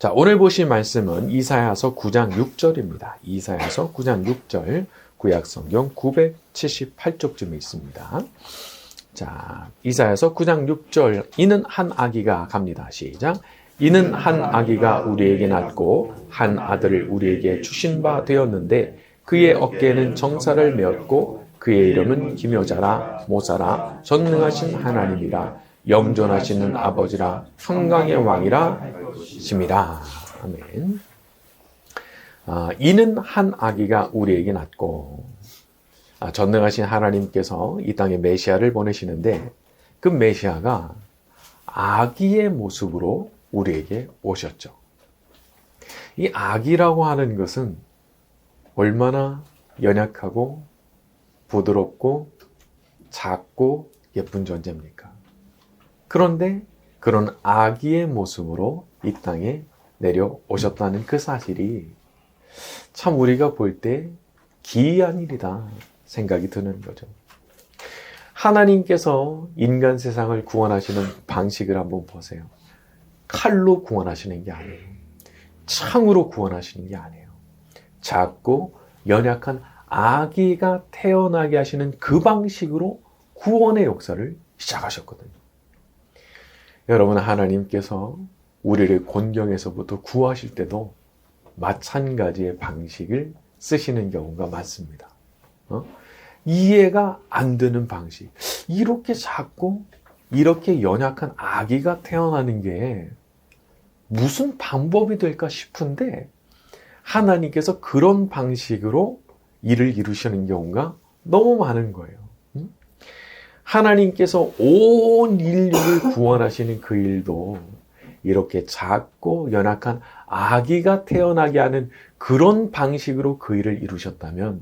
자, 오늘 보실 말씀은 이사야서 9장 6절입니다. 이사야서 9장 6절, 구약성경 978쪽쯤에 있습니다. 자, 이사야서 9장 6절, 이는 한 아기가 갑니다. 시작. 이는 한 아기가 우리에게 낳고 한 아들을 우리에게 주신 바 되었는데 그의 어깨에는 정사를 메었고 그의 이름은 기묘자라 모사라 전능하신 하나님이라 영존하시는 아버지라 평강의 왕이라 하심이라. 아멘. 이는 한 아기가 우리에게 낳고, 전능하신 하나님께서 이 땅에 메시아를 보내시는데 그 메시아가 아기의 모습으로 우리에게 오셨죠. 이 아기라고 하는 것은 얼마나 연약하고 부드럽고 작고 예쁜 존재입니까? 그런데 그런 아기의 모습으로 이 땅에 내려오셨다는 그 사실이 참 우리가 볼 때 기이한 일이다 생각이 드는 거죠. 하나님께서 인간 세상을 구원하시는 방식을 한번 보세요. 칼로 구원하시는 게 아니에요. 창으로 구원하시는 게 아니에요. 작고 연약한 아기가 태어나게 하시는 그 방식으로 구원의 역사를 시작하셨거든요. 여러분, 하나님께서 우리를 곤경에서부터 구하실 때도 마찬가지의 방식을 쓰시는 경우가 많습니다. 이해가 안 되는 방식. 이렇게 작고 이렇게 연약한 아기가 태어나는 게 무슨 방법이 될까 싶은데 하나님께서 그런 방식으로 일을 이루시는 경우가 너무 많은 거예요. 하나님께서 온 인류를 구원하시는 그 일도 이렇게 작고 연약한 아기가 태어나게 하는 그런 방식으로 그 일을 이루셨다면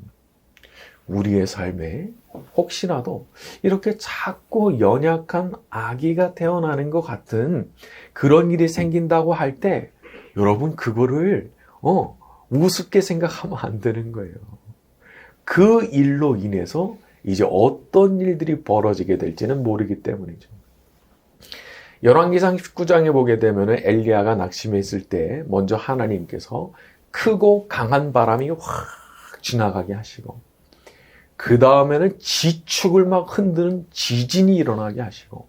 우리의 삶에 혹시라도 이렇게 작고 연약한 아기가 태어나는 것 같은 그런 일이 생긴다고 할 때 여러분 그거를 우습게 생각하면 안 되는 거예요. 그 일로 인해서 이제 어떤 일들이 벌어지게 될지는 모르기 때문이죠. 열왕기상 19장에 보게 되면 엘리야가 낙심해 있을 때 먼저 하나님께서 크고 강한 바람이 확 지나가게 하시고 그 다음에는 지축을 막 흔드는 지진이 일어나게 하시고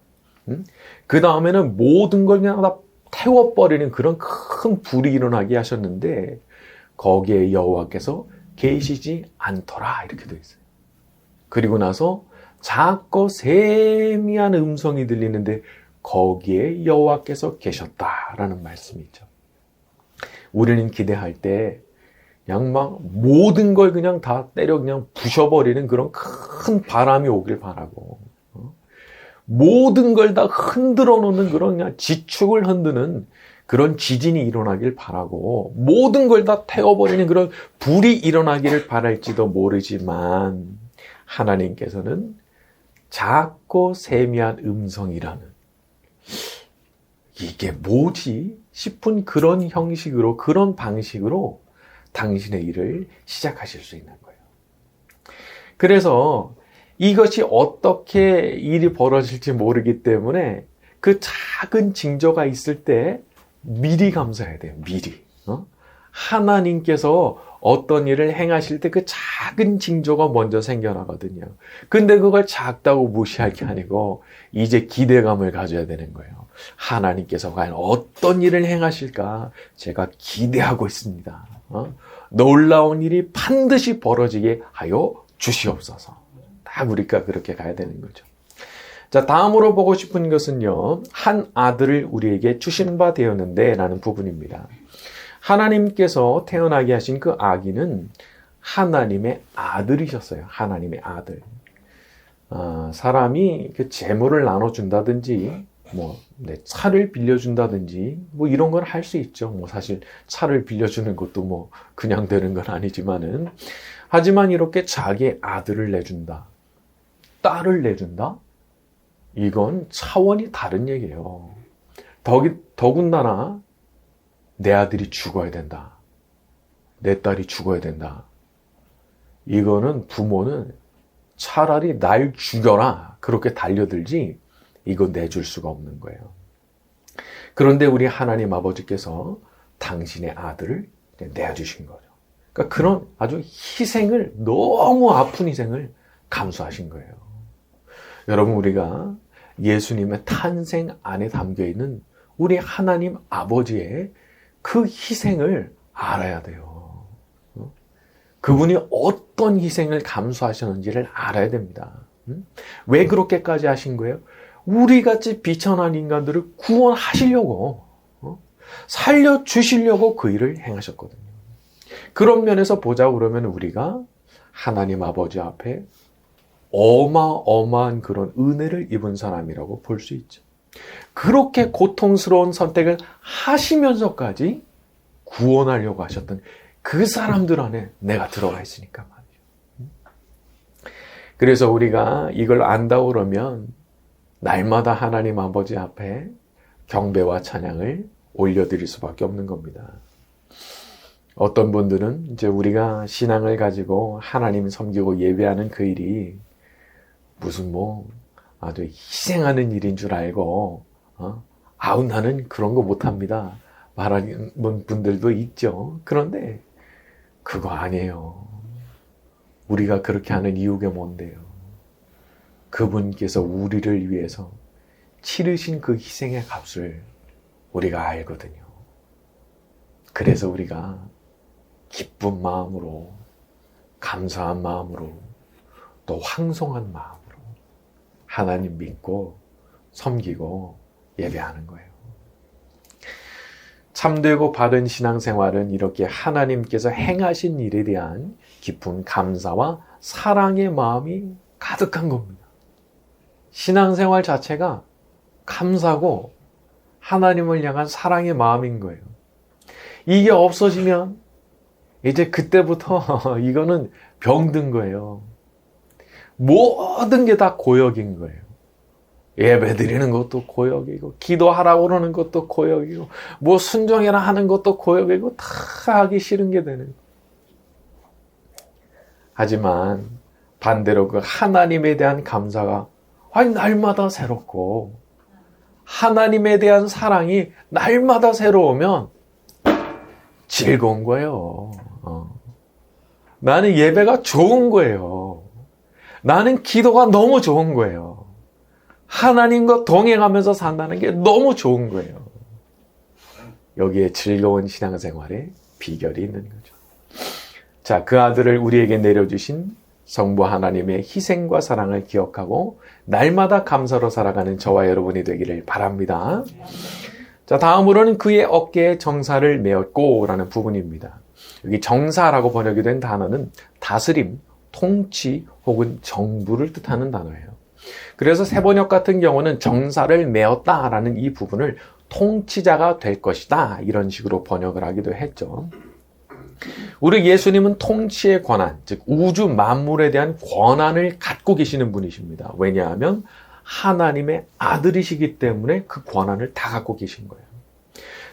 그 다음에는 모든 걸 그냥 다 태워버리는 그런 큰 불이 일어나게 하셨는데 거기에 여호와께서 계시지 않더라 이렇게 되어 있어요. 그리고 나서 작고 세미한 음성이 들리는데 거기에 여호와께서 계셨다라는 말씀이죠. 우리는 기대할 때 그냥 막 모든 걸 그냥 다 때려 그냥 부셔버리는 그런 큰 바람이 오길 바라고 모든 걸 다 흔들어 놓는 그런 그냥 지축을 흔드는 그런 지진이 일어나길 바라고 모든 걸 다 태워버리는 그런 불이 일어나기를 바랄지도 모르지만 하나님께서는 작고 세미한 음성이라는 이게 뭐지 싶은 그런 형식으로 그런 방식으로 당신의 일을 시작하실 수 있는 거예요. 그래서 이것이 어떻게 일이 벌어질지 모르기 때문에 그 작은 징조가 있을 때 미리 감사해야 돼요. 미리. 하나님께서 어떤 일을 행하실 때 그 작은 징조가 먼저 생겨나거든요. 근데 그걸 작다고 무시할 게 아니고 이제 기대감을 가져야 되는 거예요. 하나님께서 과연 어떤 일을 행하실까 제가 기대하고 있습니다. 놀라운 일이 반드시 벌어지게 하여 주시옵소서. 다 우리가 그렇게 가야 되는 거죠. 자, 다음으로 보고 싶은 것은요. 한 아들을 우리에게 주신 바 되었는데 라는 부분입니다. 하나님께서 태어나게 하신 그 아기는 하나님의 아들이셨어요. 하나님의 아들. 사람이 그 재물을 나눠준다든지, 차를 빌려준다든지, 이런 걸 할 수 있죠. 사실 차를 빌려주는 것도 그냥 되는 건 아니지만은. 하지만 이렇게 자기 아들을 내준다. 딸을 내준다? 이건 차원이 다른 얘기예요. 더군다나 내 아들이 죽어야 된다. 내 딸이 죽어야 된다. 이거는 부모는 차라리 날 죽여라 그렇게 달려들지 이거 내줄 수가 없는 거예요. 그런데 우리 하나님 아버지께서 당신의 아들을 내어주신 거죠. 그러니까 그런 아주 희생을, 너무 아픈 희생을 감수하신 거예요. 여러분, 우리가 예수님의 탄생 안에 담겨있는 우리 하나님 아버지의 그 희생을 알아야 돼요. 그분이 어떤 희생을 감수하셨는지를 알아야 됩니다. 왜 그렇게까지 하신 거예요? 우리같이 비천한 인간들을 구원하시려고, 살려주시려고 그 일을 행하셨거든요. 그런 면에서 보자 그러면 우리가 하나님 아버지 앞에 어마어마한 그런 은혜를 입은 사람이라고 볼 수 있죠. 그렇게 고통스러운 선택을 하시면서까지 구원하려고 하셨던 그 사람들 안에 내가 들어가 있으니까 말이죠. 그래서 우리가 이걸 안다고 그러면 날마다 하나님 아버지 앞에 경배와 찬양을 올려드릴 수밖에 없는 겁니다. 어떤 분들은 이제 우리가 신앙을 가지고 하나님 섬기고 예배하는 그 일이 무슨 아주 희생하는 일인 줄 알고, 아우, 나는 그런 거 못합니다 말하는 분들도 있죠. 그런데 그거 아니에요. 우리가 그렇게 하는 이유가 뭔데요? 그분께서 우리를 위해서 치르신 그 희생의 값을 우리가 알거든요. 그래서 우리가 기쁜 마음으로, 감사한 마음으로, 또 황송한 마음으로 하나님 믿고 섬기고 예배하는 거예요. 참되고 바른 신앙생활은 이렇게 하나님께서 행하신 일에 대한 깊은 감사와 사랑의 마음이 가득한 겁니다. 신앙생활 자체가 감사고 하나님을 향한 사랑의 마음인 거예요. 이게 없어지면 이제 그때부터 이거는 병든 거예요. 모든 게 다 고역인 거예요. 예배 드리는 것도 고역이고, 기도하라고 그러는 것도 고역이고, 순종해라 하는 것도 고역이고, 다 하기 싫은 게 되는 거예요. 하지만 반대로 그 하나님에 대한 감사가 날마다 새롭고, 하나님에 대한 사랑이 날마다 새로우면 즐거운 거예요. 나는 예배가 좋은 거예요. 나는 기도가 너무 좋은 거예요. 하나님과 동행하면서 산다는 게 너무 좋은 거예요. 여기에 즐거운 신앙생활의 비결이 있는 거죠. 자, 그 아들을 우리에게 내려주신 성부 하나님의 희생과 사랑을 기억하고 날마다 감사로 살아가는 저와 여러분이 되기를 바랍니다. 자, 다음으로는 그의 어깨에 정사를 메었고 라는 부분입니다. 여기 정사라고 번역이 된 단어는 다스림, 통치 혹은 정부를 뜻하는 단어예요. 그래서 새번역 같은 경우는 정사를 메었다라는 이 부분을 통치자가 될 것이다 이런 식으로 번역을 하기도 했죠. 우리 예수님은 통치의 권한, 즉 우주 만물에 대한 권한을 갖고 계시는 분이십니다. 왜냐하면 하나님의 아들이시기 때문에 그 권한을 다 갖고 계신 거예요.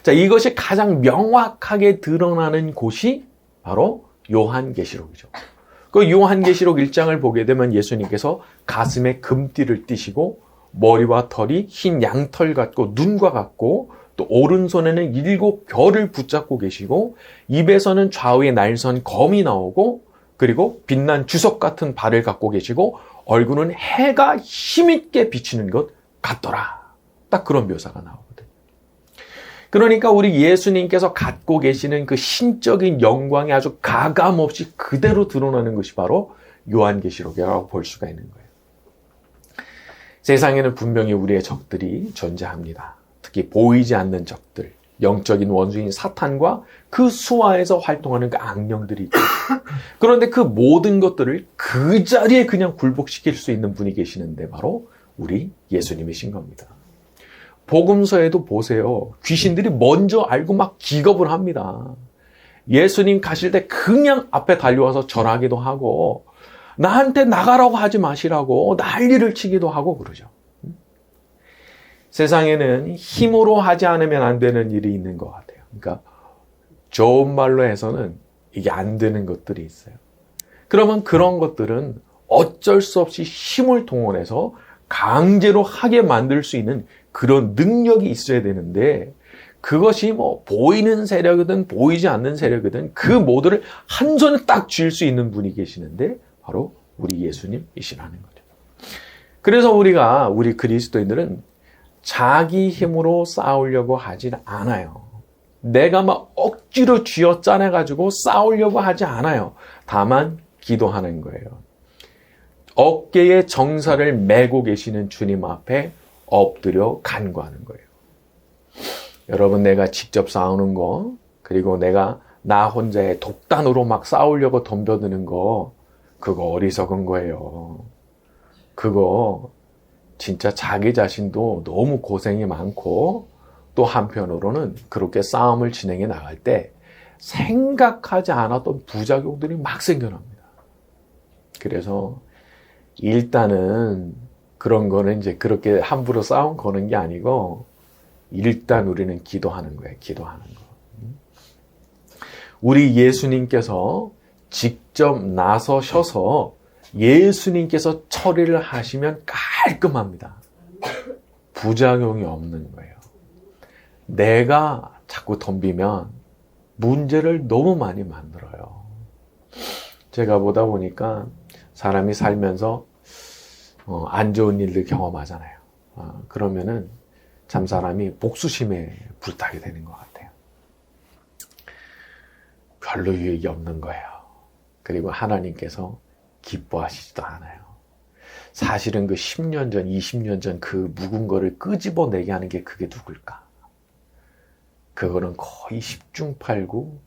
자, 이것이 가장 명확하게 드러나는 곳이 바로 요한계시록이죠. 그 요한계시록 1장을 보게 되면 예수님께서 가슴에 금띠를 띠시고 머리와 털이 흰 양털 같고 눈과 같고 또 오른손에는 7별을 붙잡고 계시고 입에서는 좌우에 날선 검이 나오고 그리고 빛난 주석 같은 발을 갖고 계시고 얼굴은 해가 힘있게 비치는 것 같더라. 딱 그런 묘사가 나오거든요. 그러니까 우리 예수님께서 갖고 계시는 그 신적인 영광이 아주 가감없이 그대로 드러나는 것이 바로 요한계시록이라고 볼 수가 있는 거예요. 세상에는 분명히 우리의 적들이 존재합니다. 특히 보이지 않는 적들, 영적인 원수인 사탄과 그 수하에서 활동하는 그 악령들이 있죠. 그런데 그 모든 것들을 그 자리에 그냥 굴복시킬 수 있는 분이 계시는데 바로 우리 예수님이신 겁니다. 복음서에도 보세요. 귀신들이 먼저 알고 막 기겁을 합니다. 예수님 가실 때 그냥 앞에 달려와서 절하기도 하고 나한테 나가라고 하지 마시라고 난리를 치기도 하고 그러죠. 세상에는 힘으로 하지 않으면 안 되는 일이 있는 것 같아요. 그러니까 좋은 말로 해서는 이게 안 되는 것들이 있어요. 그러면 그런 것들은 어쩔 수 없이 힘을 동원해서 강제로 하게 만들 수 있는 그런 능력이 있어야 되는데 그것이 뭐 보이는 세력이든 보이지 않는 세력이든 그 모두를 한 손에 딱 쥘 수 있는 분이 계시는데 바로 우리 예수님이시라는 거죠. 그래서 우리 그리스도인들은 자기 힘으로 싸우려고 하진 않아요. 내가 막 억지로 쥐어짜내가지고 싸우려고 하지 않아요. 다만 기도하는 거예요. 어깨에 정사를 메고 계시는 주님 앞에 엎드려 간구하는 거예요. 여러분, 내가 직접 싸우는 거, 그리고 내가 나 혼자의 독단으로 막 싸우려고 덤벼드는 거, 그거 어리석은 거예요. 그거 진짜 자기 자신도 너무 고생이 많고, 또 한편으로는 그렇게 싸움을 진행해 나갈 때 생각하지 않았던 부작용들이 막 생겨납니다. 그래서 일단은 그런 거는 이제 그렇게 함부로 싸움 거는 게 아니고 일단 우리는 기도하는 거예요. 기도하는 거. 우리 예수님께서 직접 나서셔서 예수님께서 처리를 하시면 깔끔합니다. 부작용이 없는 거예요. 내가 자꾸 덤비면 문제를 너무 많이 만들어요. 제가 보다 보니까 사람이 살면서 안 좋은 일들 경험하잖아요. 그러면은 참 사람이 복수심에 불타게 되는 것 같아요. 별로 유익이 없는 거예요. 그리고 하나님께서 기뻐하시지도 않아요. 사실은 그 10년 전, 20년 전 그 묵은 거를 끄집어내게 하는 게 그게 누굴까? 그거는 거의 10중 8구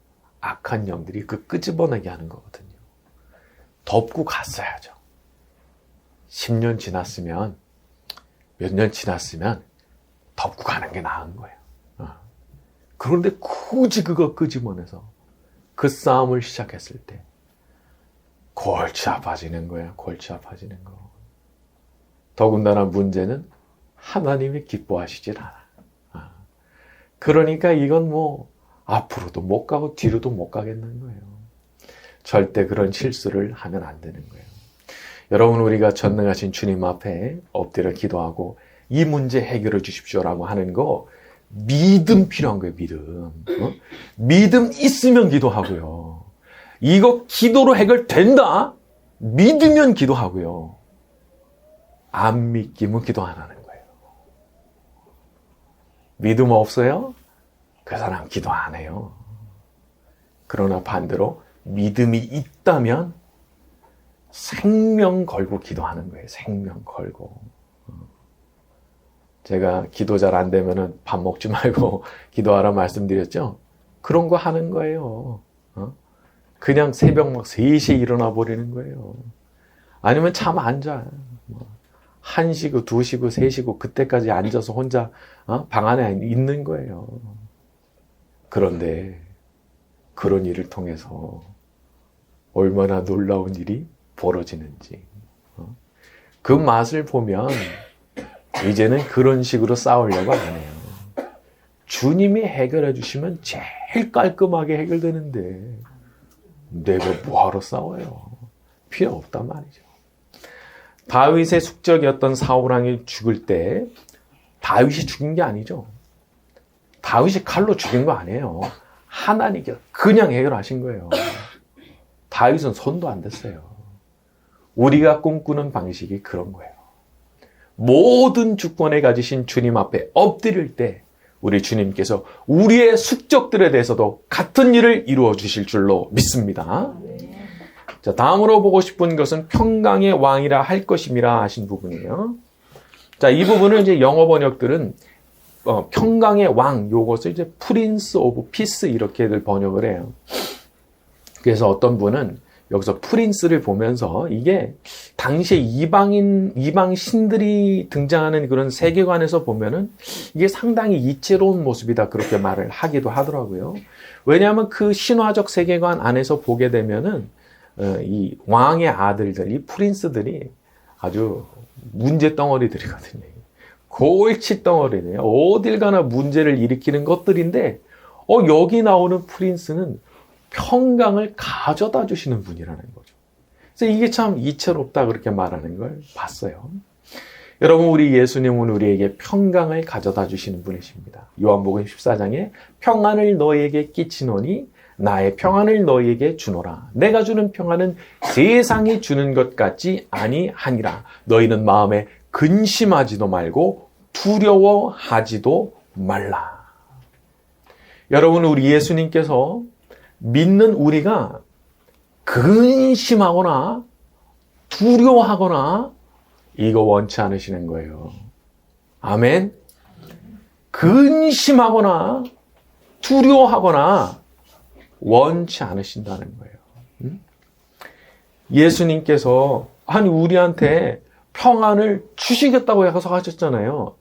악한 영들이 그 끄집어내게 하는 거거든요. 덮고 갔어야죠. 10년 지났으면, 몇 년 지났으면 덮고 가는 게 나은 거예요. 그런데 굳이 그거 끄집어내서 그 싸움을 시작했을 때 골치 아파지는 거예요. 골치 아파지는 거. 더군다나 문제는 하나님이 기뻐하시질 않아. 그러니까 이건 뭐 앞으로도 못 가고 뒤로도 못 가겠는 거예요. 절대 그런 실수를 하면 안 되는 거예요. 여러분, 우리가 전능하신 주님 앞에 엎드려 기도하고 이 문제 해결해 주십시오라고 하는 거 믿음 필요한 거예요. 믿음. 믿음 있으면 기도하고요. 이거 기도로 해결된다? 믿으면 기도하고요. 안 믿기면 기도 안 하는 거예요. 믿음 없어요? 그 사람 기도 안 해요. 그러나 반대로 믿음이 있다면 생명 걸고 기도하는 거예요. 생명 걸고. 제가 기도 잘 안 되면은 밥 먹지 말고 기도하라 말씀드렸죠? 그런 거 하는 거예요. 그냥 새벽 막 3시에 일어나 버리는 거예요. 아니면 잠 안 자. 1시고 2시고 3시고 그때까지 앉아서 혼자 방 안에 있는 거예요. 그런데 그런 일을 통해서 얼마나 놀라운 일이 벌어지는지 그 맛을 보면 이제는 그런 식으로 싸우려고 안 해요. 주님이 해결해 주시면 제일 깔끔하게 해결되는데 내가 뭐하러 싸워요? 필요 없단 말이죠. 다윗의 숙적이었던 사울왕이 죽을 때 다윗이 죽인 게 아니죠. 다윗이 칼로 죽인 거 아니에요. 하나님께서 그냥 해결하신 거예요. 다윗은 손도 안 댔어요. 우리가 꿈꾸는 방식이 그런 거예요. 모든 주권을 가지신 주님 앞에 엎드릴 때 우리 주님께서 우리의 숙적들에 대해서도 같은 일을 이루어 주실 줄로 믿습니다. 자, 다음으로 보고 싶은 것은 평강의 왕이라 할 것임이라 하신 부분이에요. 자, 이 부분을 이제 영어 번역들은 평강의 왕, 요것을 이제 프린스 오브 피스 이렇게들 번역을 해요. 그래서 어떤 분은 여기서 프린스를 보면서 이게 당시에 이방 신들이 등장하는 그런 세계관에서 보면은 이게 상당히 이채로운 모습이다 그렇게 말을 하기도 하더라고요. 왜냐하면 그 신화적 세계관 안에서 보게 되면은 이 왕의 아들들, 이 프린스들이 아주 문제 덩어리들이거든요. 골치 덩어리네요. 어딜 가나 문제를 일으키는 것들인데 여기 나오는 프린스는 평강을 가져다 주시는 분이라는 거죠. 그래서 이게 참 이채롭다 그렇게 말하는 걸 봤어요. 여러분, 우리 예수님은 우리에게 평강을 가져다 주시는 분이십니다. 요한복음 14장에 평안을 너희에게 끼치노니 나의 평안을 너희에게 주노라. 내가 주는 평안은 세상이 주는 것 같지 아니하니라. 너희는 마음에 근심하지도 말고 두려워하지도 말라. 여러분, 우리 예수님께서 믿는 우리가 근심하거나 두려워하거나 이거 원치 않으시는 거예요. 아멘. 근심하거나 두려워하거나 원치 않으신다는 거예요. 예수님께서 우리한테 평안을 주시겠다고 해서 하셨잖아요.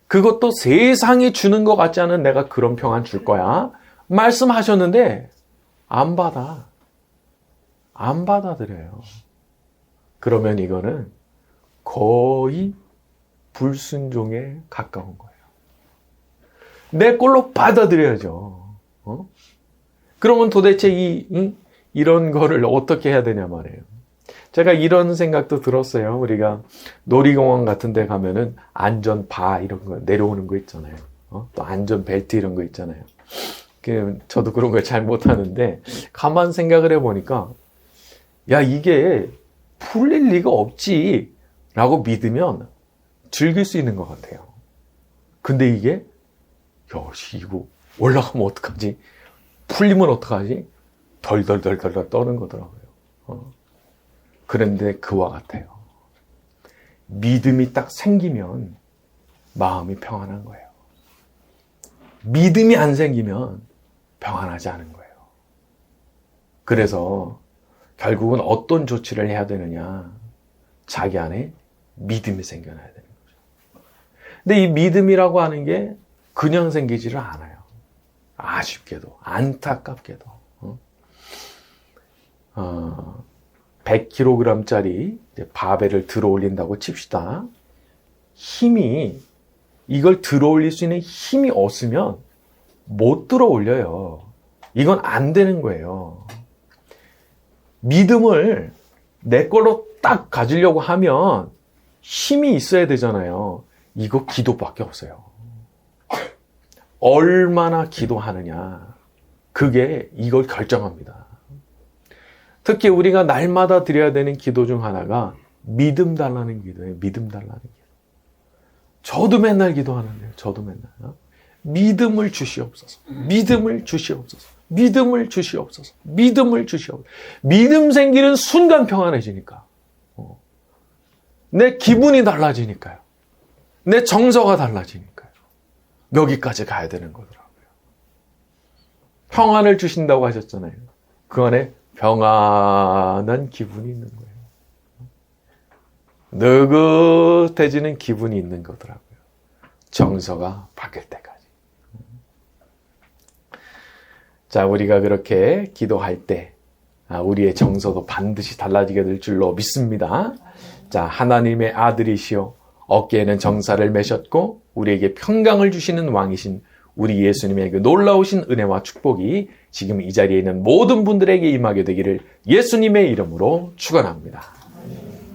그것도 세상이 주는 것 같지 않은 내가 그런 평안 줄 거야 말씀하셨는데 안 받아들여요. 그러면 이거는 거의 불순종에 가까운 거예요. 내 꼴로 받아들여야죠. 그러면 도대체 이런 거를 어떻게 해야 되냐 말이에요. 제가 이런 생각도 들었어요. 우리가 놀이공원 같은 데 가면은 안전바 이런 거 내려오는 거 있잖아요. 또 안전벨트 이런 거 있잖아요. 저도 그런 걸 잘 못하는데 가만 생각을 해보니까 야, 이게 풀릴 리가 없지 라고 믿으면 즐길 수 있는 것 같아요. 근데 이게 이거 올라가면 어떡하지? 풀리면 어떡하지? 덜덜덜덜 떠는 거더라고요. 그런데 그와 같아요. 믿음이 딱 생기면 마음이 평안한 거예요. 믿음이 안 생기면 평안하지 않은 거예요. 그래서 결국은 어떤 조치를 해야 되느냐? 자기 안에 믿음이 생겨나야 되는 거죠. 근데 이 믿음이라고 하는 게 그냥 생기지를 않아요. 아쉽게도, 안타깝게도. 100kg짜리 바벨을 들어 올린다고 칩시다. 이걸 들어 올릴 수 있는 힘이 없으면 못 들어 올려요. 이건 안 되는 거예요. 믿음을 내 걸로 딱 가지려고 하면 힘이 있어야 되잖아요. 이거 기도밖에 없어요. 얼마나 기도하느냐. 그게 이걸 결정합니다. 특히 우리가 날마다 드려야 되는 기도 중 하나가 믿음 달라는 기도예요. 믿음 달라는 기도. 저도 맨날 기도하는데요. 저도 맨날. 믿음을 주시옵소서. 믿음을 주시옵소서. 믿음을 주시옵소서. 믿음을 주시옵소서. 믿음 생기는 순간 평안해지니까. 내 기분이 달라지니까요. 내 정서가 달라지니까요. 여기까지 가야 되는 거더라고요. 평안을 주신다고 하셨잖아요. 그 안에 평안한 기분이 있는 거예요. 느긋해지는 기분이 있는 거더라고요. 정서가 바뀔 때까지. 자, 우리가 그렇게 기도할 때 우리의 정서도 반드시 달라지게 될 줄로 믿습니다. 자, 하나님의 아들이시오 어깨에는 정사를 매셨고 우리에게 평강을 주시는 왕이신 우리 예수님의 그 놀라우신 은혜와 축복이 지금 이 자리에 있는 모든 분들에게 임하게 되기를 예수님의 이름으로 축원합니다.